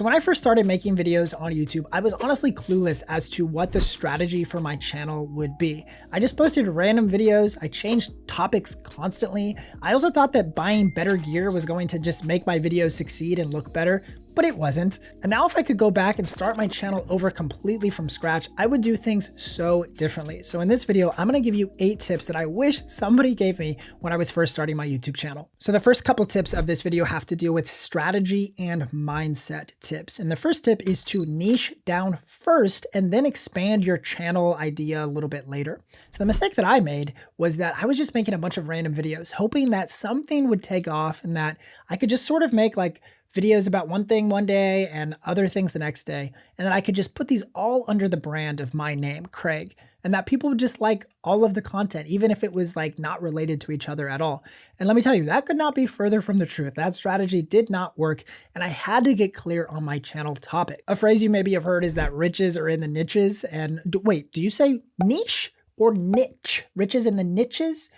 So when I first started making videos on YouTube, I was honestly clueless as to what the strategy for my channel would be. I just posted random videos. I changed topics constantly. I also thought that buying better gear was going to just make my videos succeed and look better, but it wasn't. And now if I could go back and start my channel over completely from scratch, I would do things so differently. So in this video, I'm gonna give you 8 tips that I wish somebody gave me when I was first starting my YouTube channel. So the first couple tips of this video have to deal with strategy and mindset tips. And the first tip is to niche down first and then expand your channel idea a little bit later. So the mistake that I made was that I was just making a bunch of random videos, hoping that something would take off and that I could just sort of make like videos about one thing one day and other things the next day. And then I could just put these all under the brand of my name, Craig, and that people would just like all of the content, even if it was like not related to each other at all. And let me tell you, that could not be further from the truth. That strategy did not work. And I had to get clear on my channel topic. A phrase you maybe have heard is that riches are in the niches. And wait, do you say niche or niche? Riches in the niches?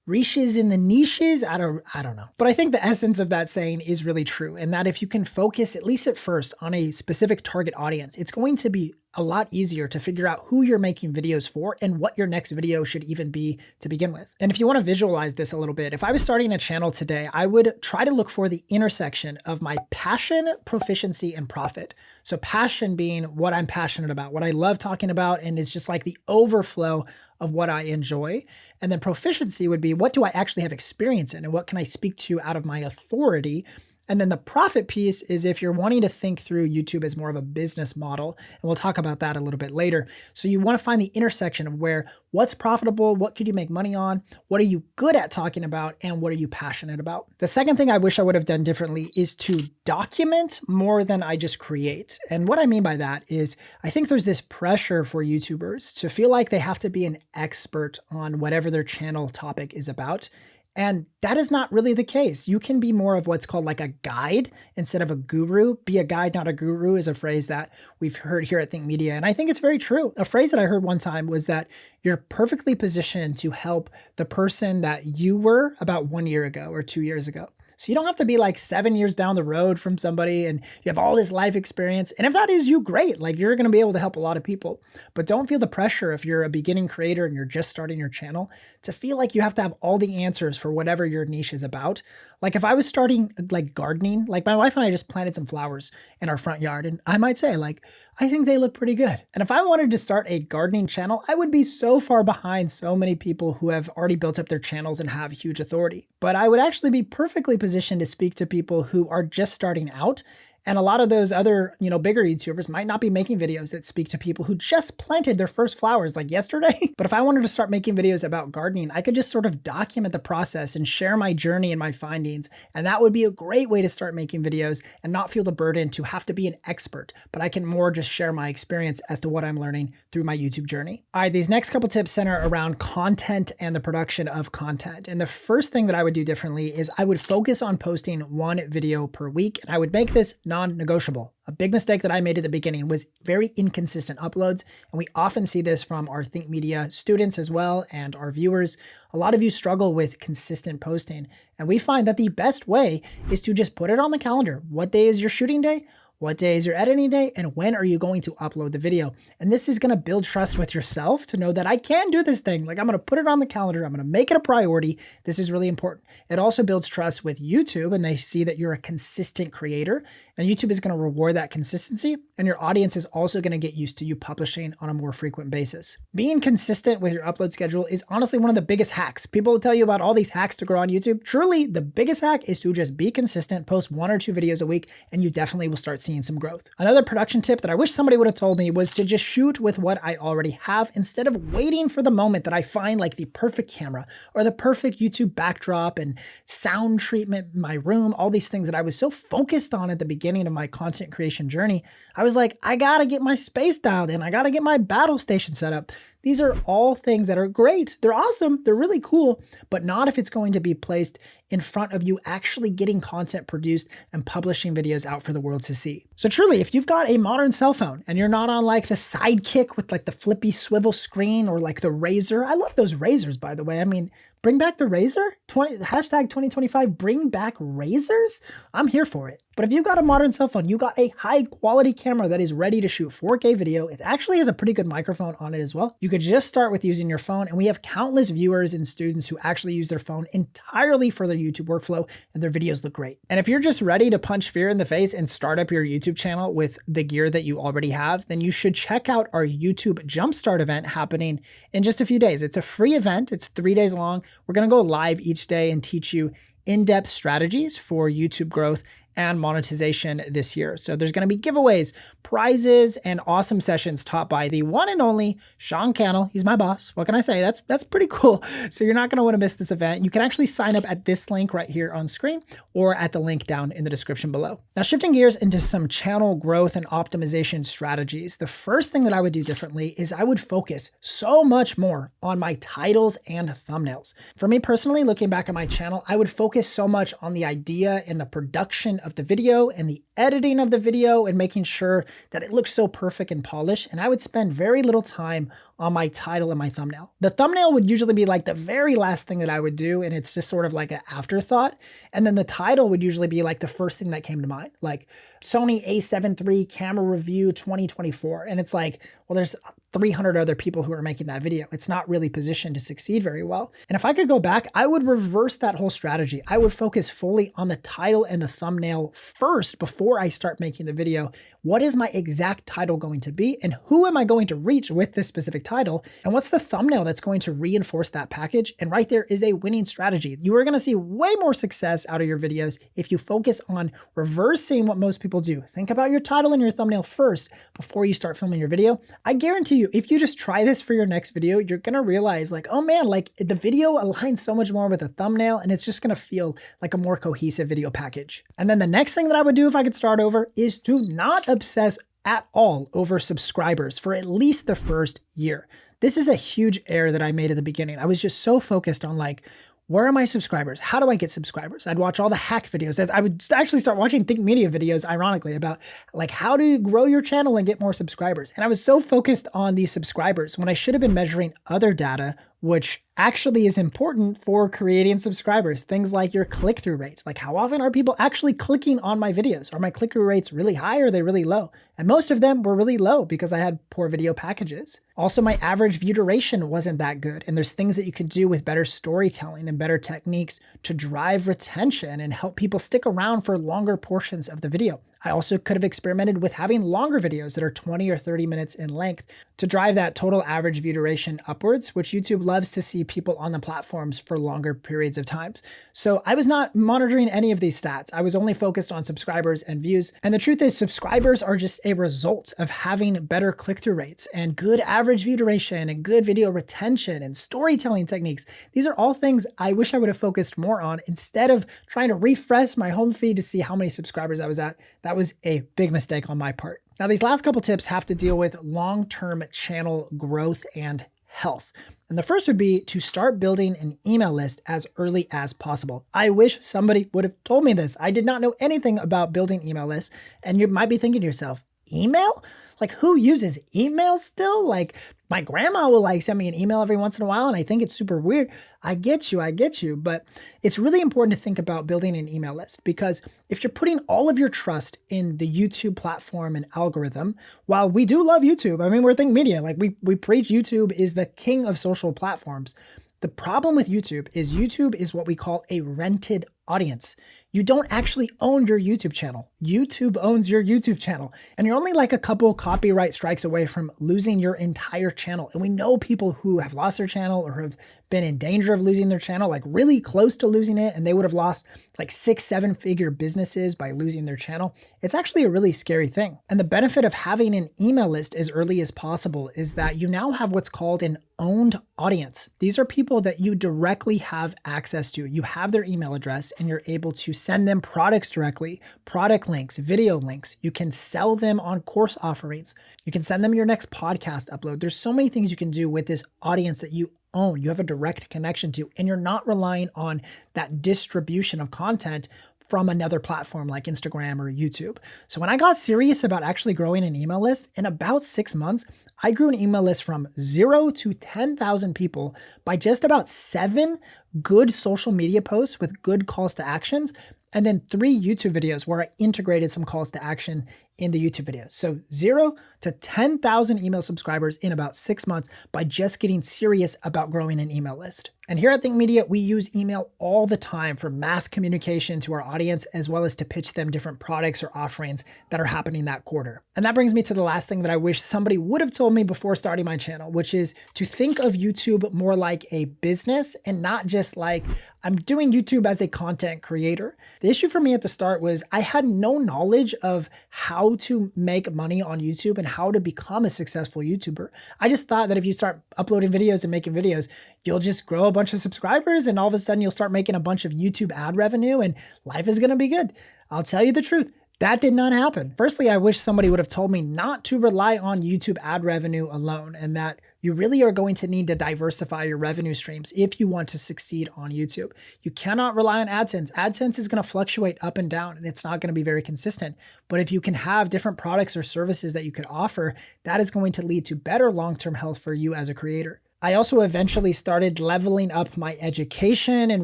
Riches in the niches? I don't know. But I think the essence of that saying is really true. And that if you can focus, at least at first, on a specific target audience, it's going to be a lot easier to figure out who you're making videos for and what your next video should even be to begin with. And if you want to visualize this a little bit, if I was starting a channel today, I would try to look for the intersection of my passion, proficiency, and profit. So passion being what I'm passionate about, what I love talking about, and it's just like the overflow of what I enjoy. And then proficiency would be, what do I actually have experience in and what can I speak to out of my authority? And then the profit piece is if you're wanting to think through YouTube as more of a business model, and we'll talk about that a little bit later. So you want to find the intersection of where what's profitable, what could you make money on, what are you good at talking about, and what are you passionate about? The second thing I wish I would have done differently is to document more than I just create. And what I mean by that is I think there's this pressure for YouTubers to feel like they have to be an expert on whatever their channel topic is about. And that is not really the case. You can be more of what's called like a guide instead of a guru. Be a guide, not a guru is a phrase that we've heard here at Think Media. And I think it's very true. A phrase that I heard one time was that you're perfectly positioned to help the person that you were about 1 year ago or 2 years ago. So you don't have to be like 7 years down the road from somebody and you have all this life experience. And if that is you, great. Like you're going to be able to help a lot of people, but don't feel the pressure if you're a beginning creator and you're just starting your channel to feel like you have to have all the answers for whatever your niche is about. Like if I was starting like gardening, like my wife and I just planted some flowers in our front yard and I might say like, I think they look pretty good. And if I wanted to start a gardening channel, I would be so far behind so many people who have already built up their channels and have huge authority. But I would actually be perfectly positioned to speak to people who are just starting out. And a lot of those other, bigger YouTubers might not be making videos that speak to people who just planted their first flowers like yesterday. But if I wanted to start making videos about gardening, I could just sort of document the process and share my journey and my findings. And that would be a great way to start making videos and not feel the burden to have to be an expert, but I can more just share my experience as to what I'm learning through my YouTube journey. All right, these next couple tips center around content and the production of content. And the first thing that I would do differently is I would focus on posting 1 video per week. And I would make this non-negotiable. A big mistake that I made at the beginning was very inconsistent uploads. And we often see this from our Think Media students as well and our viewers. A lot of you struggle with consistent posting. And we find that the best way is to just put it on the calendar. What day is your shooting day? What day is your editing day? And when are you going to upload the video? And this is going to build trust with yourself to know that I can do this thing. Like I'm going to put it on the calendar. I'm going to make it a priority. This is really important. It also builds trust with YouTube and they see that you're a consistent creator and YouTube is going to reward that consistency. And your audience is also going to get used to you publishing on a more frequent basis. Being consistent with your upload schedule is honestly one of the biggest hacks. People will tell you about all these hacks to grow on YouTube. Truly, the biggest hack is to just be consistent, post 1 or 2 videos a week, and you definitely will start seeing some growth. Another production tip that I wish somebody would have told me was to just shoot with what I already have instead of waiting for the moment that I find like the perfect camera or the perfect YouTube backdrop and sound treatment in my room, all these things that I was so focused on at the beginning of my content creation journey. I was like, I gotta get my space dialed in. I gotta get my battle station set up. These are all things that are great. They're awesome. They're really cool, but not if it's going to be placed in front of you actually getting content produced and publishing videos out for the world to see. So truly, if you've got a modern cell phone and you're not on like the Sidekick with like the flippy swivel screen or like the Razr, I love those Razrs, by the way. I mean, Bring back the razor? Hashtag 2025, bring back razors? I'm here for it. But if you've got a modern cell phone, you got a high quality camera that is ready to shoot 4K video. It actually has a pretty good microphone on it as well. You could just start with using your phone, and we have countless viewers and students who actually use their phone entirely for their YouTube workflow, and their videos look great. And if you're just ready to punch fear in the face and start up your YouTube channel with the gear that you already have, then you should check out our YouTube Jumpstart event happening in just a few days. It's a free event. It's 3 days long. We're going to go live each day and teach you in-depth strategies for YouTube growth and monetization this year. So there's going to be giveaways, prizes, and awesome sessions taught by the one and only Sean Cannell. He's my boss. What can I say? That's pretty cool. So you're not going to want to miss this event. You can actually sign up at this link right here on screen or at the link down in the description below. Now, shifting gears into some channel growth and optimization strategies, the first thing that I would do differently is I would focus so much more on my titles and thumbnails. For me personally, looking back at my channel, I would focus so much on the idea and the production of the video and the editing of the video and making sure that it looks so perfect and polished. And I would spend very little time on my title and my thumbnail. The thumbnail would usually be like the very last thing that I would do, and it's just sort of like an afterthought. And then the title would usually be like the first thing that came to mind, like Sony a7 III camera review 2024. And it's like, well, there's 300 other people who are making that video. It's not really positioned to succeed very well. And if I could go back, I would reverse that whole strategy. I would focus fully on the title and the thumbnail first before I start making the video. What is my exact title going to be? And who am I going to reach with this specific title? And what's the thumbnail that's going to reinforce that package? And right there is a winning strategy. You are going to see way more success out of your videos if you focus on reversing what most people do. Think about your title and your thumbnail first before you start filming your video. I guarantee you, if you just try this for your next video, you're going to realize like, oh man, like the video aligns so much more with the thumbnail, and it's just going to feel like a more cohesive video package. And then the next thing that I would do if I could start over is to not obsess at all over subscribers for at least the first year. This is a huge error that I made at the beginning. I was just so focused on like, where are my subscribers? How do I get subscribers? I'd watch all the hack videos. I would actually start watching Think Media videos, ironically, about like how to grow your channel and get more subscribers. And I was so focused on these subscribers when I should have been measuring other data, which actually is important for creating subscribers. Things like your click-through rate. Like how often are people actually clicking on my videos? Are my click-through rates really high or are they really low? And most of them were really low because I had poor video packages. Also, my average view duration wasn't that good. And there's things that you could do with better storytelling and better techniques to drive retention and help people stick around for longer portions of the video. I also could have experimented with having longer videos that are 20 or 30 minutes in length to drive that total average view duration upwards, which YouTube loves to see people on the platforms for longer periods of times. So I was not monitoring any of these stats. I was only focused on subscribers and views. And the truth is, subscribers are just a result of having better click-through rates and good average view duration and good video retention and storytelling techniques. These are all things I wish I would have focused more on instead of trying to refresh my home feed to see how many subscribers I was at. That was a big mistake on my part. Now, these last couple tips have to deal with long-term channel growth and health. And the first would be to start building an email list as early as possible. I wish somebody would have told me this. I did not know anything about building email lists. And you might be thinking to yourself, email? Like who uses email still? Like my grandma will like send me an email every once in a while and I think it's super weird. I get you. But it's really important to think about building an email list because if you're putting all of your trust in the YouTube platform and algorithm, while we do love YouTube, I mean, we're Think Media, like we preach YouTube is the king of social platforms. The problem with YouTube is what we call a rented audience. You don't actually own your YouTube channel. YouTube owns your YouTube channel. And you're only like a couple copyright strikes away from losing your entire channel. And we know people who have lost their channel or have been in danger of losing their channel, like really close to losing it, and they would have lost like 6-7 figure businesses by losing their channel. It's actually a really scary thing. And the benefit of having an email list as early as possible is that you now have what's called an owned audience. These are people that you directly have access to. You have their email address and you're able to send them products directly, product links, video links. You can sell them on course offerings. You can send them your next podcast upload. There's so many things you can do with this audience that you own, you have a direct connection to, and you're not relying on that distribution of content from another platform like Instagram or YouTube. So when I got serious about actually growing an email list, in about 6 months, I grew an email list from 0 to 10,000 people by just about 7 good social media posts with good calls to actions, and then 3 YouTube videos where I integrated some calls to action in the YouTube videos. So 0 to 10,000 email subscribers in about 6 months by just getting serious about growing an email list. And here at Think Media, we use email all the time for mass communication to our audience, as well as to pitch them different products or offerings that are happening that quarter. And that brings me to the last thing that I wish somebody would have told me before starting my channel, which is to think of YouTube more like a business and not just like I'm doing YouTube as a content creator. The issue for me at the start was I had no knowledge of how to make money on YouTube and how to become a successful YouTuber. I just thought that if you start uploading videos and making videos, you'll just grow a bunch of subscribers and all of a sudden you'll start making a bunch of YouTube ad revenue and life is gonna be good. I'll tell you the truth. That did not happen. Firstly, I wish somebody would have told me not to rely on YouTube ad revenue alone, and that you really are going to need to diversify your revenue streams if you want to succeed on YouTube. You cannot rely on AdSense. AdSense is going to fluctuate up and down, and it's not going to be very consistent. But if you can have different products or services that you could offer, that is going to lead to better long-term health for you as a creator. I also eventually started leveling up my education and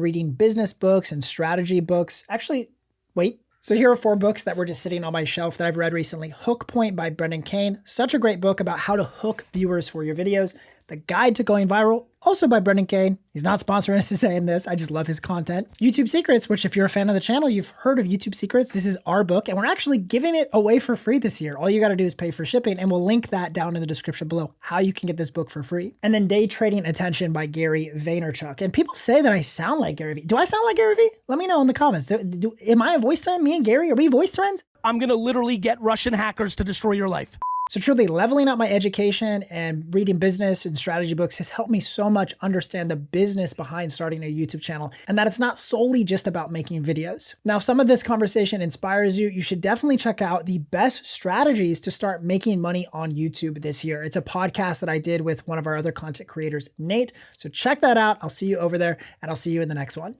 reading business books and strategy books. Actually, wait. So here are 4 books that were just sitting on my shelf that I've read recently. Hook Point by Brendan Kane, such a great book about how to hook viewers for your videos. The Guide to Going Viral, also by Brendan Kane. He's not sponsoring us to saying this. I just love his content. YouTube Secrets, which if you're a fan of the channel, you've heard of YouTube Secrets. This is our book, and we're actually giving it away for free this year. All you got to do is pay for shipping, and we'll link that down in the description below, how you can get this book for free. And then Day Trading Attention by Gary Vaynerchuk. And people say that I sound like Gary Vee. Do I sound like Gary Vee? Let me know in the comments. Am I a voice twin? Me and Gary, are we voice twins? I'm gonna literally get Russian hackers to destroy your life. So truly, leveling up my education and reading business and strategy books has helped me so much understand the business behind starting a YouTube channel, and that it's not solely just about making videos. Now, if some of this conversation inspires you, you should definitely check out the best strategies to start making money on YouTube this year. It's a podcast that I did with one of our other content creators, Nate. So check that out. I'll see you over there, and I'll see you in the next one.